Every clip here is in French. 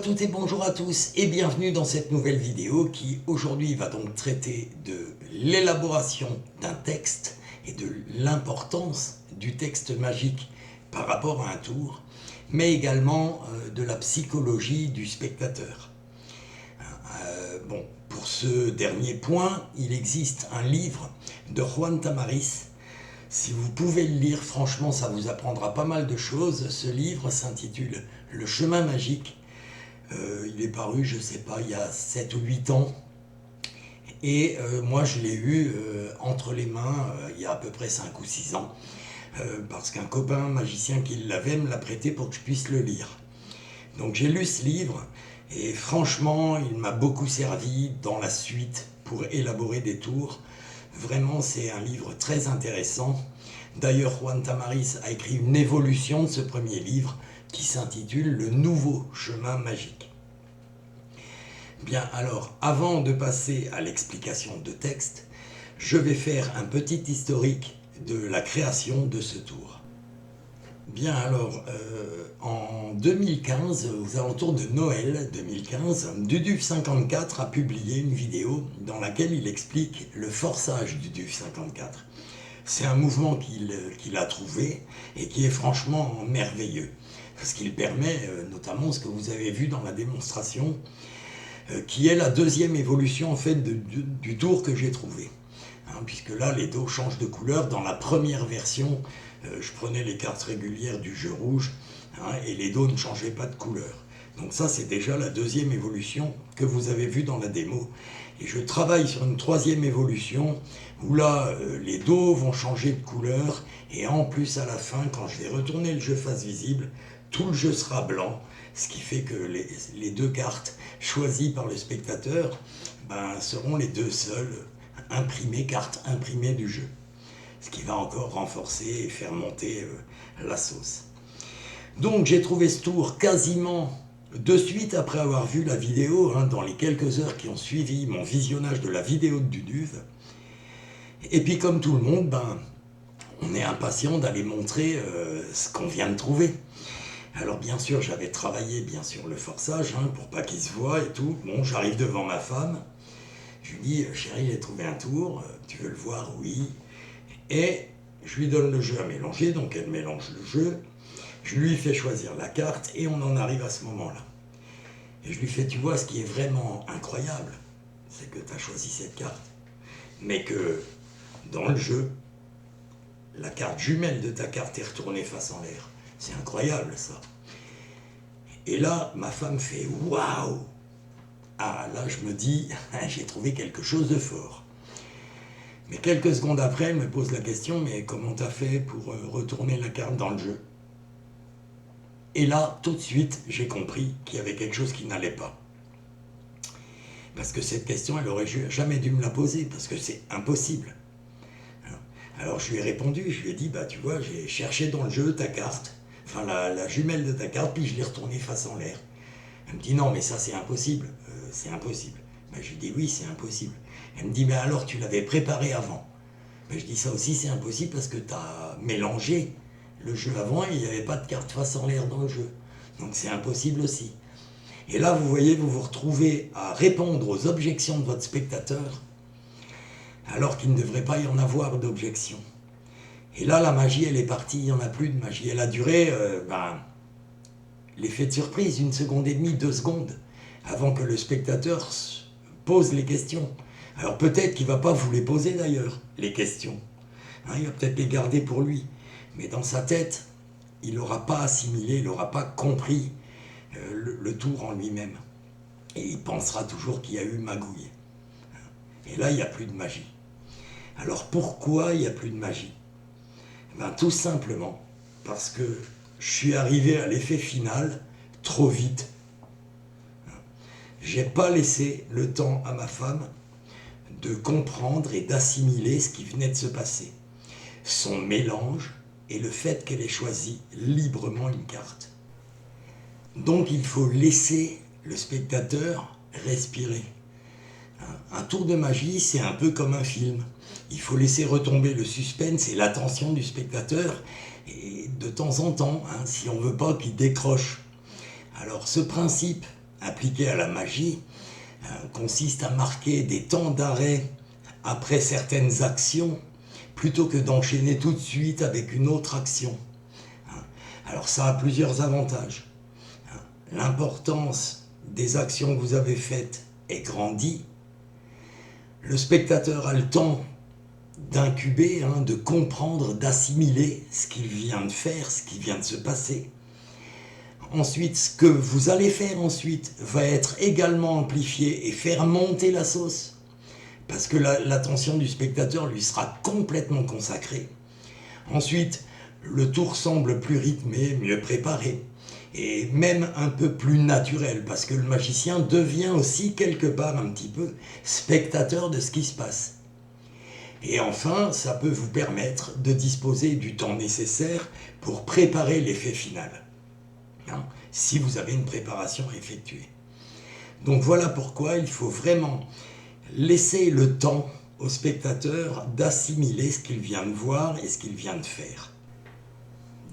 toutes et bonjour à tous et bienvenue dans cette nouvelle vidéo qui aujourd'hui va donc traiter de l'élaboration d'un texte et de l'importance du texte magique par rapport à un tour, mais également de la psychologie du spectateur. Pour ce dernier point, il existe un livre de Juan Tamariz. Si vous pouvez le lire, franchement, ça vous apprendra pas mal de choses. Ce livre s'intitule Le chemin magique. Il est paru, je sais pas, il y a 7 ou 8 ans. Et moi, je l'ai eu entre les mains il y a à peu près 5 ou 6 ans. Parce qu'un copain magicien qui l'avait me l'a prêté pour que je puisse le lire. Donc j'ai lu ce livre et franchement, il m'a beaucoup servi dans la suite pour élaborer des tours. Vraiment, c'est un livre très intéressant. D'ailleurs, Juan Tamariz a écrit une évolution de ce premier livre qui s'intitule « Le nouveau chemin magique ». Bien, alors, avant de passer à l'explication de texte, je vais faire un petit historique de la création de ce tour. Bien, alors, en 2015, aux alentours de Noël 2015, Duduf54 a publié une vidéo dans laquelle il explique le forçage du Duduf54. C'est un mouvement qu'il a trouvé et qui est franchement merveilleux, parce qu'il permet notamment ce que vous avez vu dans la démonstration, qui est la deuxième évolution en fait du tour que j'ai trouvé. Puisque là, les dos changent de couleur. Dans la première version, je prenais les cartes régulières du jeu rouge et les dos ne changeaient pas de couleur. Donc ça, c'est déjà la deuxième évolution que vous avez vue dans la démo. Et je travaille sur une troisième évolution où là, les dos vont changer de couleur et en plus, à la fin, quand je vais retourner le jeu face visible, tout le jeu sera blanc, ce qui fait que les deux cartes choisies par le spectateur seront les deux seules cartes imprimées du jeu, ce qui va encore renforcer et faire monter la sauce. Donc j'ai trouvé ce tour quasiment de suite après avoir vu la vidéo, dans les quelques heures qui ont suivi mon visionnage de la vidéo de Duduf. Et puis comme tout le monde, on est impatient d'aller montrer ce qu'on vient de trouver. Alors bien sûr, j'avais travaillé le forçage pour pas qu'il se voie et tout. Bon, j'arrive devant ma femme. Je lui dis, chérie, j'ai trouvé un tour, tu veux le voir? Oui. Et je lui donne le jeu à mélanger, donc elle mélange le jeu. Je lui fais choisir la carte et on en arrive à ce moment-là. Et je lui fais, tu vois, ce qui est vraiment incroyable, c'est que tu as choisi cette carte, mais que dans le jeu, la carte jumelle de ta carte est retournée face en l'air. C'est incroyable, ça. Et là, ma femme fait, waouh! Ah, là, je me dis, j'ai trouvé quelque chose de fort. Mais quelques secondes après, elle me pose la question, mais comment t'as fait pour retourner la carte dans le jeu? Et là, tout de suite, j'ai compris qu'il y avait quelque chose qui n'allait pas. Parce que cette question, elle aurait jamais dû me la poser, parce que c'est impossible. Alors je lui ai répondu, je lui ai dit, tu vois, j'ai cherché dans le jeu ta carte, enfin la jumelle de ta carte, puis je l'ai retournée face en l'air. Elle me dit, non, mais ça c'est impossible, c'est impossible. Je lui dis, oui, c'est impossible. Elle me dit, mais alors tu l'avais préparé avant. Je dis, ça aussi c'est impossible parce que tu as mélangé le jeu avant et il n'y avait pas de carte face en l'air dans le jeu. Donc c'est impossible aussi. Et là, vous voyez, vous vous retrouvez à répondre aux objections de votre spectateur alors qu'il ne devrait pas y en avoir d'objections. Et là, la magie, elle est partie, il n'y en a plus de magie. Elle a duré l'effet de surprise, 1 seconde et demie, 2 secondes, avant que le spectateur pose les questions. Alors peut-être qu'il ne va pas vous les poser d'ailleurs, les questions. Il va peut-être les garder pour lui. Mais dans sa tête, il n'aura pas assimilé, il n'aura pas compris le tour en lui-même. Et il pensera toujours qu'il y a eu magouille. Et là, il n'y a plus de magie. Alors pourquoi il n'y a plus de magie? Tout simplement parce que je suis arrivé à l'effet final trop vite. J'ai pas laissé le temps à ma femme de comprendre et d'assimiler ce qui venait de se passer. Son mélange et le fait qu'elle ait choisi librement une carte. Donc il faut laisser le spectateur respirer. Un tour de magie, c'est un peu comme un film. Il faut laisser retomber le suspense et l'attention du spectateur, et de temps en temps, si on ne veut pas qu'il décroche. Alors ce principe appliqué à la magie consiste à marquer des temps d'arrêt après certaines actions, plutôt que d'enchaîner tout de suite avec une autre action. Alors ça a plusieurs avantages. L'importance des actions que vous avez faites est grandie. Le spectateur a le temps d'incuber, de comprendre, d'assimiler ce qu'il vient de faire, ce qui vient de se passer. Ensuite, ce que vous allez faire ensuite va être également amplifié et faire monter la sauce, parce que l'attention du spectateur lui sera complètement consacrée. Ensuite, le tour semble plus rythmé, mieux préparé, et même un peu plus naturel, parce que le magicien devient aussi quelque part un petit peu spectateur de ce qui se passe. Et enfin, ça peut vous permettre de disposer du temps nécessaire pour préparer l'effet final, si vous avez une préparation à effectuer. Donc voilà pourquoi il faut vraiment laisser le temps au spectateur d'assimiler ce qu'il vient de voir et ce qu'il vient de faire.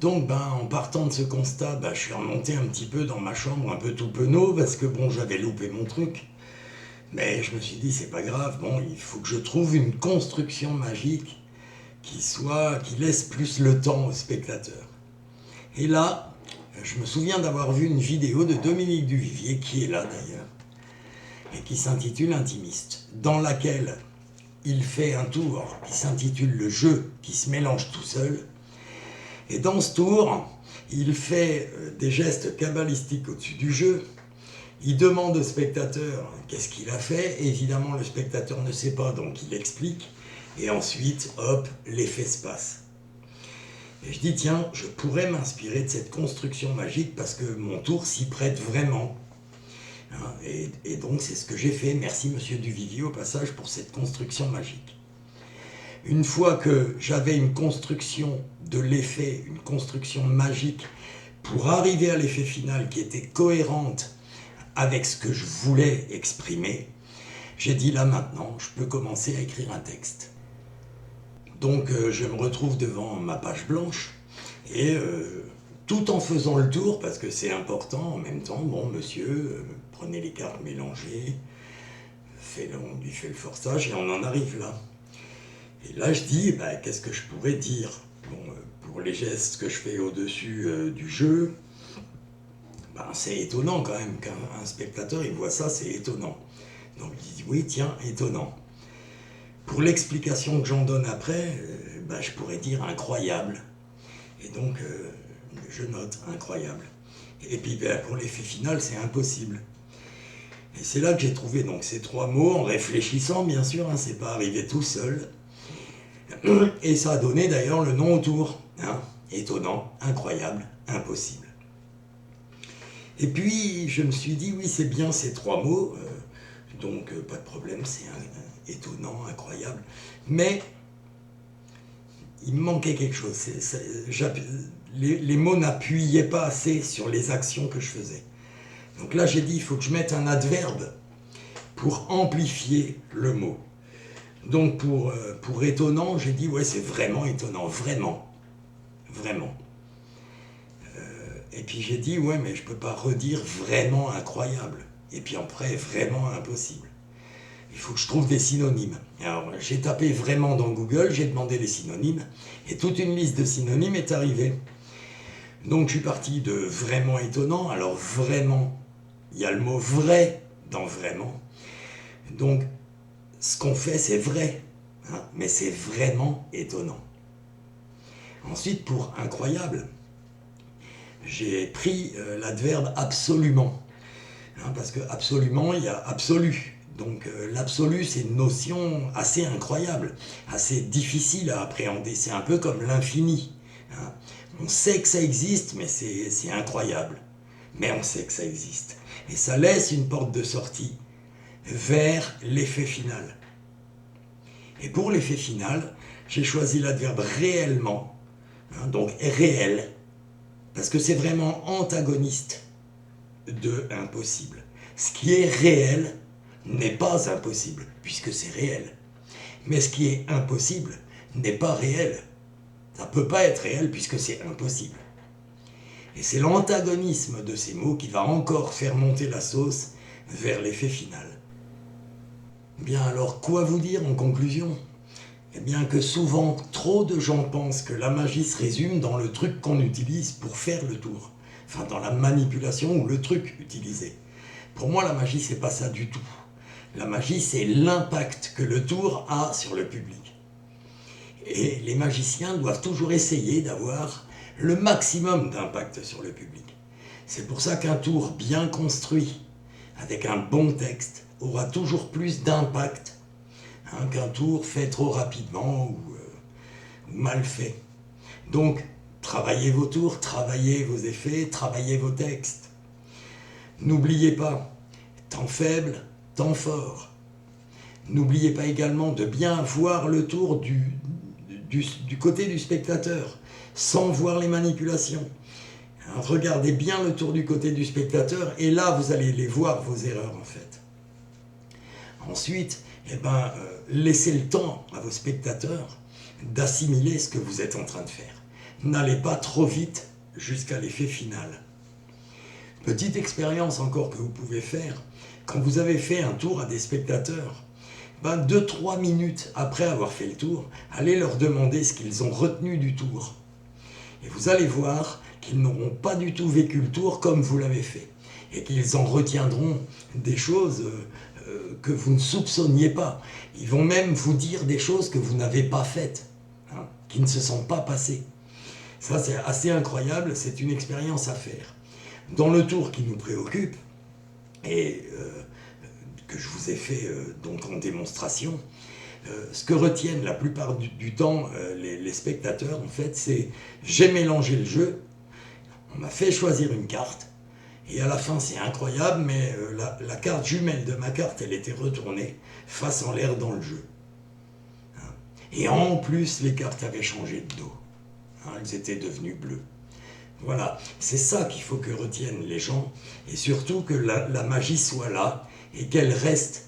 Donc en partant de ce constat, je suis remonté un petit peu dans ma chambre, un peu tout penaud, parce que j'avais loupé mon truc. Mais je me suis dit, c'est pas grave, il faut que je trouve une construction magique qui laisse plus le temps au spectateur. Et là, je me souviens d'avoir vu une vidéo de Dominique Duvivier, qui est là d'ailleurs, et qui s'intitule Intimiste, dans laquelle il fait un tour qui s'intitule Le jeu qui se mélange tout seul. Et dans ce tour, il fait des gestes kabbalistiques au-dessus du jeu. Il demande au spectateur qu'est-ce qu'il a fait. Évidemment, le spectateur ne sait pas, donc il explique. Et ensuite, hop, l'effet se passe. Et je dis, tiens, je pourrais m'inspirer de cette construction magique parce que mon tour s'y prête vraiment. Et donc, c'est ce que j'ai fait. Merci, monsieur Duvivier, au passage, pour cette construction magique. Une fois que j'avais une construction de l'effet, une construction magique, pour arriver à l'effet final qui était cohérente avec ce que je voulais exprimer, j'ai dit là maintenant, je peux commencer à écrire un texte. Donc je me retrouve devant ma page blanche et tout en faisant le tour, parce que c'est important en même temps, monsieur, prenez les cartes mélangées, on lui fait le forçage et on en arrive là. Et là je dis, qu'est-ce que je pourrais dire ? Pour les gestes que je fais au-dessus du jeu, c'est étonnant quand même qu'un spectateur il voit ça, c'est étonnant. Donc il dit oui, tiens, étonnant. Pour l'explication que j'en donne après, je pourrais dire incroyable. Et donc je note incroyable. Et puis pour l'effet final, c'est impossible. Et c'est là que j'ai trouvé donc ces trois mots en réfléchissant, bien sûr, c'est pas arrivé tout seul. Et ça a donné d'ailleurs le nom au tour. Étonnant, incroyable, impossible. Et puis je me suis dit, oui, c'est bien ces trois mots, donc pas de problème, c'est étonnant, incroyable. Mais il me manquait quelque chose. Les mots n'appuyaient pas assez sur les actions que je faisais. Donc là, j'ai dit, il faut que je mette un adverbe pour amplifier le mot. Donc pour étonnant, j'ai dit, ouais, c'est vraiment étonnant, vraiment. Vraiment. Et puis j'ai dit, ouais, mais je ne peux pas redire vraiment incroyable. Et puis après, vraiment impossible. Il faut que je trouve des synonymes. Alors j'ai tapé vraiment dans Google, j'ai demandé les synonymes, et toute une liste de synonymes est arrivée. Donc je suis parti de vraiment étonnant. Alors vraiment, il y a le mot vrai dans vraiment. Donc ce qu'on fait, c'est vrai, mais c'est vraiment étonnant. Ensuite, pour incroyable, j'ai pris l'adverbe absolument, parce que absolument, il y a absolu. Donc l'absolu, c'est une notion assez incroyable, assez difficile à appréhender. C'est un peu comme l'infini. On sait que ça existe, mais c'est incroyable. Mais on sait que ça existe. Et ça laisse une porte de sortie vers l'effet final. Et pour l'effet final, j'ai choisi l'adverbe réellement, donc réel, parce que c'est vraiment antagoniste de impossible. Ce qui est réel n'est pas impossible, puisque c'est réel. Mais ce qui est impossible n'est pas réel. Ça ne peut pas être réel, puisque c'est impossible. Et c'est l'antagonisme de ces mots qui va encore faire monter la sauce vers l'effet final. Bien alors, quoi vous dire en conclusion ? Eh bien que souvent, trop de gens pensent que la magie se résume dans le truc qu'on utilise pour faire le tour. Enfin, dans la manipulation ou le truc utilisé. Pour moi, la magie, c'est pas ça du tout. La magie, c'est l'impact que le tour a sur le public. Et les magiciens doivent toujours essayer d'avoir le maximum d'impact sur le public. C'est pour ça qu'un tour bien construit, avec un bon texte, aura toujours plus d'impact qu'un tour fait trop rapidement ou mal fait. Donc, travaillez vos tours, travaillez vos effets, travaillez vos textes. N'oubliez pas, temps faible, temps fort. N'oubliez pas également de bien voir le tour du côté du spectateur, sans voir les manipulations. Regardez bien le tour du côté du spectateur et là vous allez les voir, vos erreurs en fait. Ensuite, laissez le temps à vos spectateurs d'assimiler ce que vous êtes en train de faire. N'allez pas trop vite jusqu'à l'effet final. Petite expérience encore que vous pouvez faire, quand vous avez fait un tour à des spectateurs, 2-3 minutes après avoir fait le tour, allez leur demander ce qu'ils ont retenu du tour. Et vous allez voir qu'ils n'auront pas du tout vécu le tour comme vous l'avez fait. Et qu'ils en retiendront des choses que vous ne soupçonniez pas. Ils vont même vous dire des choses que vous n'avez pas faites, qui ne se sont pas passées. Ça, c'est assez incroyable, c'est une expérience à faire. Dans le tour qui nous préoccupe, et que je vous ai fait donc en démonstration, ce que retiennent la plupart du temps les spectateurs, en fait, c'est « j'ai mélangé le jeu, on m'a fait choisir une carte, et à la fin, c'est incroyable, mais la carte jumelle de ma carte, elle était retournée face en l'air dans le jeu. » Et en plus, les cartes avaient changé de dos. Elles étaient devenues bleues. Voilà, c'est ça qu'il faut que retiennent les gens, et surtout que la magie soit là, et qu'elle reste.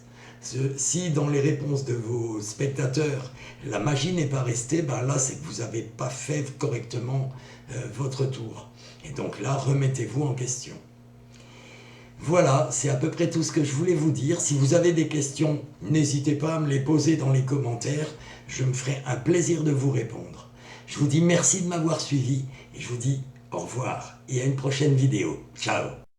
Si dans les réponses de vos spectateurs, la magie n'est pas restée, là c'est que vous n'avez pas fait correctement votre tour. Et donc là, remettez-vous en question. Voilà, c'est à peu près tout ce que je voulais vous dire. Si vous avez des questions, n'hésitez pas à me les poser dans les commentaires. Je me ferai un plaisir de vous répondre. Je vous dis merci de m'avoir suivi et je vous dis au revoir et à une prochaine vidéo. Ciao!